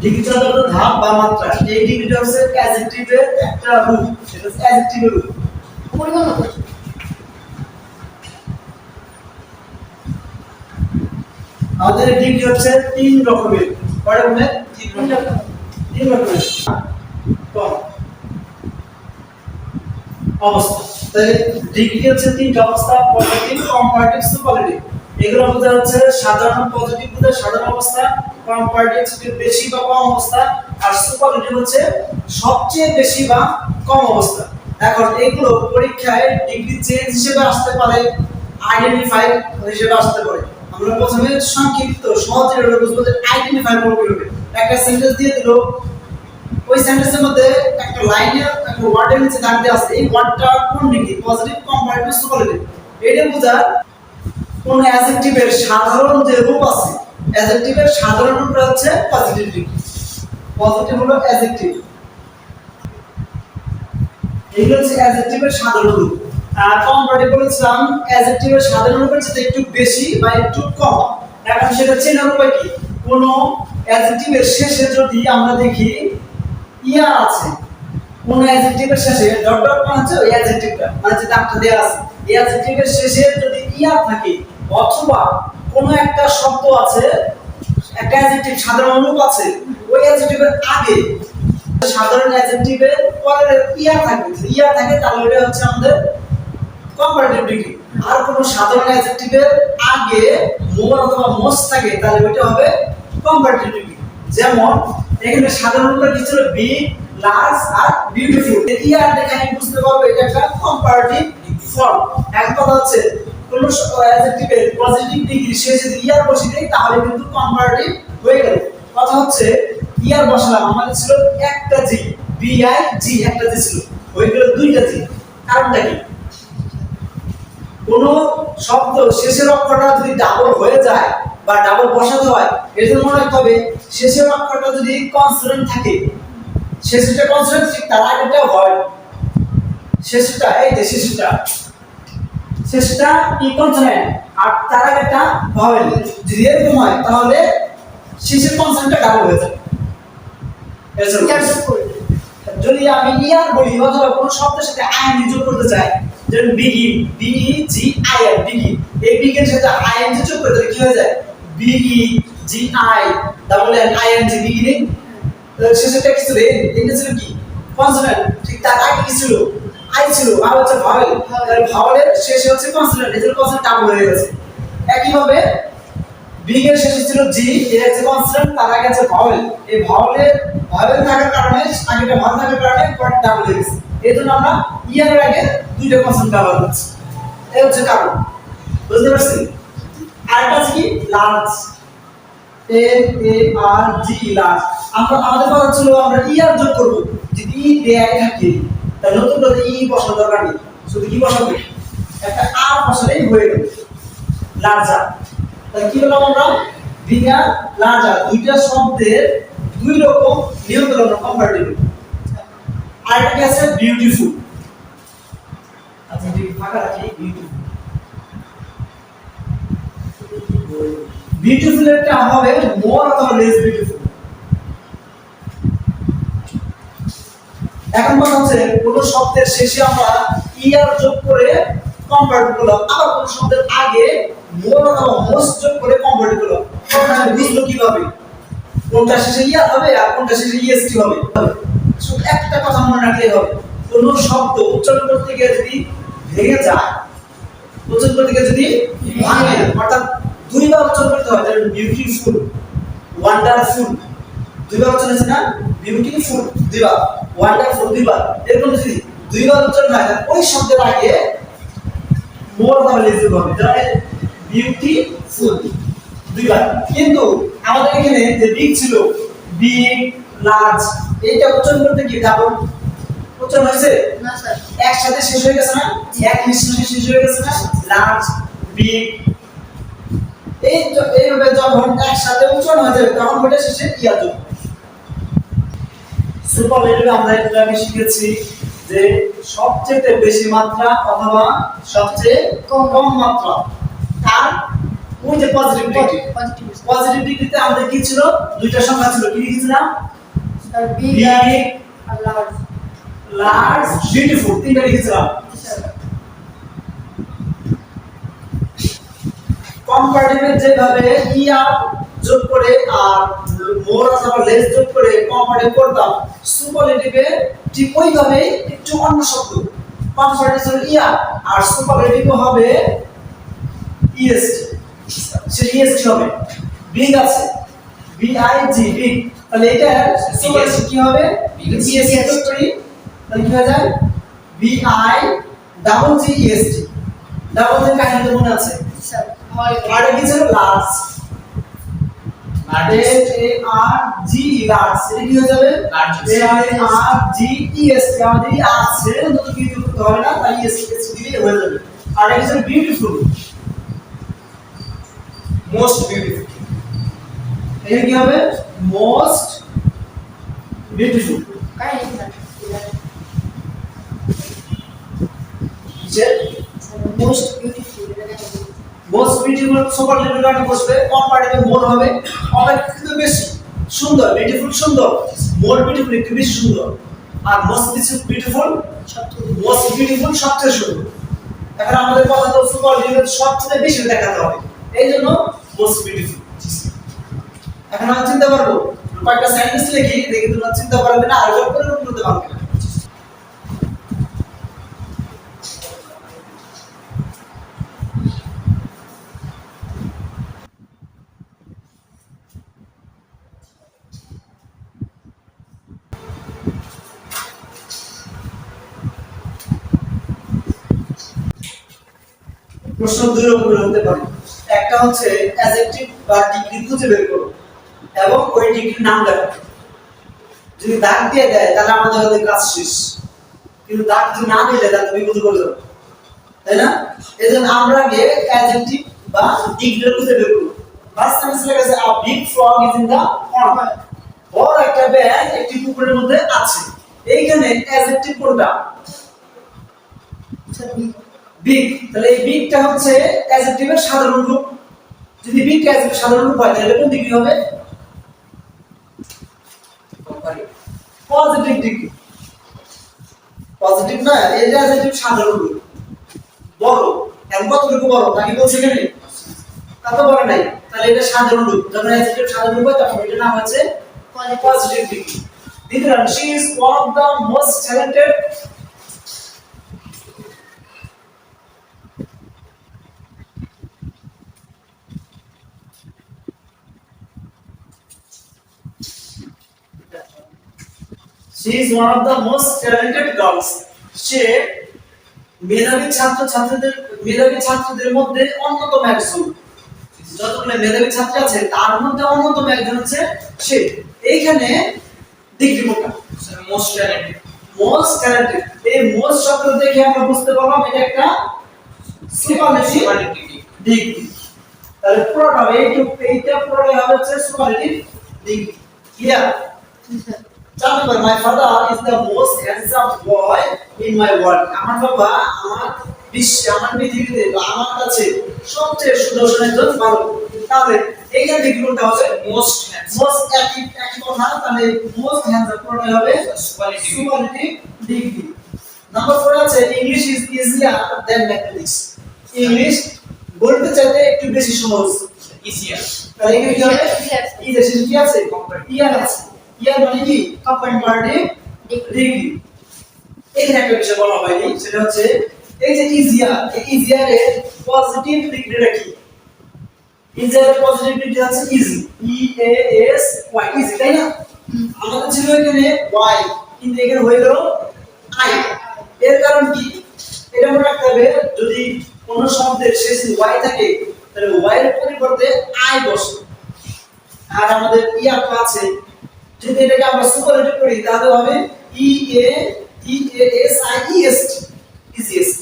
Degree যত ধাপ বা মাত্রা, এই ডিগ্রিটা হচ্ছে অ্যাডজেক্টিভের একটা রূপ, সেটা হচ্ছে অ্যাডজেক্টিভের রূপ। পরিমাণ কত? আমাদের ডিগ্রি হচ্ছে তিন রকমের। কয়টা রকমের? তিন রকমের। কম অবস্থা। তাহলে ডিগ্রি হচ্ছে তিনটা অবস্থা: পজিটিভ, কম্পারেটিভ, সুপারলেটিভ। এগুলো বোঝা হচ্ছে সাধারণ। পজিটিভ বোঝায় সাধারণ অবস্থা, কম্পারেটিভ হচ্ছে বেশি বা কম অবস্থা, আর সুপারলেটিভ হচ্ছে সবচেয়ে বেশি বা কম অবস্থা। এখন এগুলো পরীক্ষায় ডিগ্রি চেঞ্জ হিসেবে আসতে পারে, আইডেন্টিফাই হিসেবে আসতে পারে। আমরা প্রথমে সংক্ষিপ্ত সহজে এটা বুঝবো যে আইডেন্টিফাই করব কিভাবে। একটা সেন্টেন্স দিয়ে দিল, ওই সেন্টেন্সের মধ্যে একটা লাইনে একটা ওয়ার্ডের নিচে দাগ দেওয়া আছে, এই ওয়ার্ডটা কোন ডিগ্রি, পজিটিভ, কম্পারেটিভ, সুপারলেটিভ। এটা বোঝা কোন অ্যাডজেক্টিভের সাধারণ যে রূপ আছে, অ্যাডজেক্টিভের সাধারণ রূপটা হচ্ছে পজিটিভ ডিগ্রি। পজিটিভ হলো অ্যাডজেক্টিভ, এইগুলো হচ্ছে অ্যাডজেক্টিভের সাধারণ রূপ। আর কম্পারেটিভ বলেছিলাম অ্যাডজেক্টিভের সাধারণ রূপের চেয়ে একটু বেশি বা একটু কম। এখন সেটা চেনার উপায় কি? কোন অ্যাডজেক্টিভের শেষে যদি আমরা দেখি ইয়া আছে, কোন অ্যাডজেক্টিভের শেষে ডট ডট মানে হচ্ছে ওই অ্যাডজেক্টিভটা, মানে যে দাগটা দেয়া আছে, এই অ্যাডজেক্টিভের শেষে যদি ইয়া থাকে, অথবা কোন একটা শব্দ আছে, একটা অ্যাডজেক্টিভ সাধারণ রূপ আছে, ওই অ্যাডজেক্টিভের আগে সাধারণ অ্যাডজেক্টিভের পরে ইয়া থাকে, যদি ইয়া থাকে তাহলে এটা হচ্ছে আমাদের কম্পারেটিভ ডিগ্রি। আর কোন সাধারণ অ্যাডজেক্টিভের আগে মোর অথবা মোস্ট থাকে তাহলে ওটা হবে কম্পারেটিভ ডিগ্রি। যেমন এখানে সাধারণ রূপটা কি ছিল? বিগ, লার্জ আর বিউটিফুল। ইয়ার দেখে আমি বুঝতে পারবো এটা একটা কম্পারেটিভ ফর্ম। এক কথা হচ্ছে কোন অ্যাডজেক্টিভের পজিটিভ ডিগ্রি শেষে যদি ইয়ার বসিয়ে দেই তাহলে কিন্তু কম্পারেটিভ হয়ে গেল। কথা হচ্ছে ইয়ার বসালাম, আমাদের ছিল একটা জি, বি আই জি, একটা জি ছিল, হয়ে গেল দুইটা জি। কারণটা কি? কোন শব্দ শেষের অক্ষরটা যদি ডাবল হয়ে যায় বা ডাবল বসাতে হয়, এর জন্য মনে রাখতে হবে শেষের অক্ষরটা যদি কনসোনেন্ট থাকে, শেষেরটা কনসোনেন্ট ঠিক তার আগেরটা হয়, শেষেরটা এই যে শেষটা কি কনসোনেন্ট আর তার আগেরটা ভাওয়েল। যদি এরকম হয় তাহলে শেষের কনসোনেন্টটা ডাবল হয়ে যায়। যদি আমি ইয়ার বলি অথবা কোন শব্দের সাথে আইএনজি যোগ করতে চাই, যেমন begin, B E G I N, begin, এই বিগিন সাথে আইএনজি যোগ করতে কি হয়ে যায়? B E G I double N ING, beginning. শেষেরটা কি ছিল? এটা ছিল কি? কনসোনেন্ট। ঠিক তার আগে কি ছিল? আই ছিল, আর হচ্ছে ভাওয়েল। তাহলে ভাওয়েলের শেষে হচ্ছে কনসোনেন্ট, এজন্য কনসোনেন্ট ডাবল হয়ে গেছে। একইভাবে বিগ এর শেষে ছিল জি, এর হচ্ছে কনসোনেন্ট, তার আগে আছে ভাওয়েল। এই ভাওয়েল থাকার কারণে, আগেটা ভাওয়েল থাকার কারণে পরে ডাবল হয়ে গেছে। এজন্য আমরা ইয়ার আগে দুইটা কনসোনেন্ট ব্যবহার করছি। এই হচ্ছে কারণ। বুঝতে পারছেন? আরেকটা আছে কি? লার্জ, এল এ আর জি, লার্জ। আমাদের কথা ছিল আমরা ইয়ার যোগ করব, যদি ই দেয়া থাকে তাহলে নতুন করে ই বসানোর দরকার নেই, শুধু কি বসাবো? একটা আর বসালেই হয়ে গেল, লার্জার। তাহলে কি বললাম আমরা? বিগার, লার্জার, দুইটা শব্দের দুই রকম নিয়ম হলো কম্পারেটিভ। আরেকটা কি আছে? বিউটিফুল। আচ্ছা ঠিক ফাঁকা রাখি, বিউটিফুল। বিউটিফুল একটা হবে মোর অথবা লেস বিউটিফুল। এখন কথা হচ্ছে কোন শব্দের শেষে আমরা ইয়ার যোগ করে কম্পারেটিভ করলাম, আবার কোন শব্দের আগে মোর অথবা মোস্ট যোগ করে কম্পারেটিভ করলাম। আমরা বুঝলো কিভাবে কোনটা শেষে ইয়ার হবে আর কোনটা শেষে ইএসটি হবে? শুধু একটা কথা মনে রাখলেই হবে, কোন শব্দ উচ্চারণ করতে গিয়ে যদি ভেঙে যায়, উচ্চারণ করতে গিয়ে যদি ভাঙে, অর্থাৎ দুইবার উচ্চারণ করতে হয়, যেমন বিউটিফুল, ওয়ান্ডারফুল, দুইবার উচ্চারণ আছে না? বিউটিফুল দুইবার, ওয়ান্ডারফুল দুইবার, এরকম যদি দুইবার উচ্চারণ হয় ওই শব্দের আগে মোর অথবা লেস যোগ হবে, যেমন বিউটিফুল দুইবার। কিন্তু আমাদের এখানে যে বিগ ছিল, বিগ, লার্জ, এইটা উচ্চারণ করতে কি ডাবল উচ্চারণ হয়েছে? না স্যার, একসাথে শেষ হয়ে গেছে না? এক নিঃশ্বাসে শেষ হয়ে গেছে না? লার্জ, বিগ, এইভাবে যখন একসাথে উচ্চারণ হয়ে যাবে তখন ওটা শেষে ইয়া যোগ। সুপারলেটিভে আমরা একটু আগে শিখেছি যে সবচেয়ে বেশি মাত্রা অথবা সবচেয়ে কম মাত্রা, তার ওই যে পজিটিভ ডিগ্রি, পজিটিভ ডিগ্রিতে আমাদের কি ছিল, দুইটা সংখ্যা ছিল, কি লিখেছিলাম, বিগ আর লার্জ। লার্জ বিউটিফুল, তিনটা লিখেছিলাম। কম্পারেটিভে যেভাবে ইয়ার যোগ করে আর মোর অথবা লেস যোগ করে কম্পারেটিভ করতাম, সুপারলেটিভে ঠিক ওইভাবে একটু অন্য শব্দ, কম্পারেটিভ হলো ইয়ার আর সুপারলেটিভ হবে ইএসটি, সে ইএসটি হবে। বিগ আছে, বিআইজি বিগ, তাহলে এটা সুপারলেটিভ কি হবে, ইএসটি যোগ করি, তাহলে কি হয়ে যায়, বিআই ডাবল জি ইএসটি। ডাবল জি কাহিনী তো মনে আছে, আর কি ছিল, লার্জ, LARG লার্জ, এটা কি হয়ে যাবে, LARGEST, আমাদের আছে নতুন কিছু করতে হবে না, তাই এস দিলে হয়ে যাবে। আর এটা হচ্ছে বিউটিফুল, মোস্ট বিউটিফুল, এটা কি হবে, most beautiful. Most beautiful, most beautiful superlative কাকে বসবে, কম্পারেটিভ মোর হবে, অপেক্ষাকৃত বেশি সুন্দর, বিউটিফুল সুন্দর, মোর বিউটিফুল একটু বেশি সুন্দর, আর মোস্ট বিউটিফুল সবচেয়ে সুন্দর। এখন আমাদের কথা তো সুপারলেটিভ সবচেয়ে বেশি দেখাতে হবে, এই জন্য মোস্ট বিউটিফুল। এখন আমরা চিন্তা করবো, কয়েকটা সেন্টেন্স লিখি, দেখি তোমরা চিন্তা পারবে না আর করে করতে পারবে না। প্রশ্ন দুই রকমের হতে পারে, একটা হচ্ছে অ্যাডজেক্টিভ বা ডিগ্রি খুঁজে বের করো এবং ওই ডিগ্রির নাম লেখো। যদি দাগ দিয়ে দেয় তাহলে আমাদের হাতে কাজ শেষ, কিন্তু দাগ যদি না দিলে তাহলে তুমি বুঝে করে যাবে, তাই না? এজন্য আমরা আগে অ্যাডজেক্টিভ বা ডিগ্রি খুঁজে বের করব। ফার্স্ট সেন্টেন্স লেখা আছে, a big frog is in the pond, বড় একটা ব্যাঙ একটি পুকুরের মধ্যে আছে। এইখানে অ্যাডজেক্টিভ কোনটা, বিগ, তাহলে এই বিগটা হচ্ছে অ্যাডজেক্টিভের সাধারণ রূপ। যদি বিগ অ্যাডজেক্টিভ সাধারণ রূপ হয় তাহলে কোন ডিগ্রি হবে, পজিটিভ ডিগ্রি। পজিটিভ না, এটা অ্যাডজেক্টিভ সাধারণ রূপ, বড়, এখন কতটুকু বড় তাকে বলছে এখানে, তা তো বলে নাই, তাহলে এটা সাধারণ রূপ। যখন অ্যাডজেক্টিভ সাধারণ রূপ হয় তখন এটা নাম হচ্ছে পজিটিভ ডিগ্রি। দ্বিতীয়, she is one of the most talented she is one of the most talented girls, সে মেধাবী ছাত্রদের মধ্যে অন্যতম একজন। যতগুলো মেধাবী ছাত্র আছে তার মধ্যে অন্যতম একজন হচ্ছে সে। এইখানে ডিগ্রি কোনটা, মোস্ট ট্যালেন্টেড। এই মোস্ট শব্দ দেখে আমরা বুঝতে পারলাম এটা একটা সুপারলেটিভ ডিগ্রি। তাহলে পুরোটা এইটা পুরোটা হবে হচ্ছে superlative degree. Clear? Remember, my father is the most handsome boy in my world. আমার বাবা আমার বিশ্বে, আমার পৃথিবীতে, আমার কাছে সবচেয়ে সুদর্শন একজন বালক। তাহলে এইখানে ডিগ্রি কোনটা হবে, মোস্ট একই কথা, তাহলে মোস্ট হ্যান্ডসাম কোনটা হবে, সুপারলেটিভ ডিগ্রি। নাম্বার 4 আছে, English is easier than mathematics. English বলতে চাইতে একটু বেশি সহজ, ইজিয়ার। তাহলে এখানে কি হবে, ইজিয়ার শেষে কি আছে, ইয়ার আছে। ইয়ার মানে কি, কম্পারেটিভ ডিগ্রি। এখানে একটা বিষয় বলা হয়নি, সেটা হচ্ছে এই যে ইজিয়ার, এই ইজিয়ারের পজিটিভ ডিগ্রিটা কি, ইজিয়ারের পজিটিভ ডিগ্রি আছে easy, E A S Y, easy, তাই না? আমাদের ছিল এখানে ওয়াই, কিন্তু এখানে হয়ে গেল আই। এর কারণ কি, এটা মনে রাখতে হবে, যদি কোন শব্দের শেষে ওয়াই থাকে তাহলে ওয়াই এর পরিবর্তে আই বসে। আর আমাদের ইয়ার তো আছে, যদি এটাকে আমরা সুপারলেটিভ করি তাহলে হবে E A S I E S T, easiest.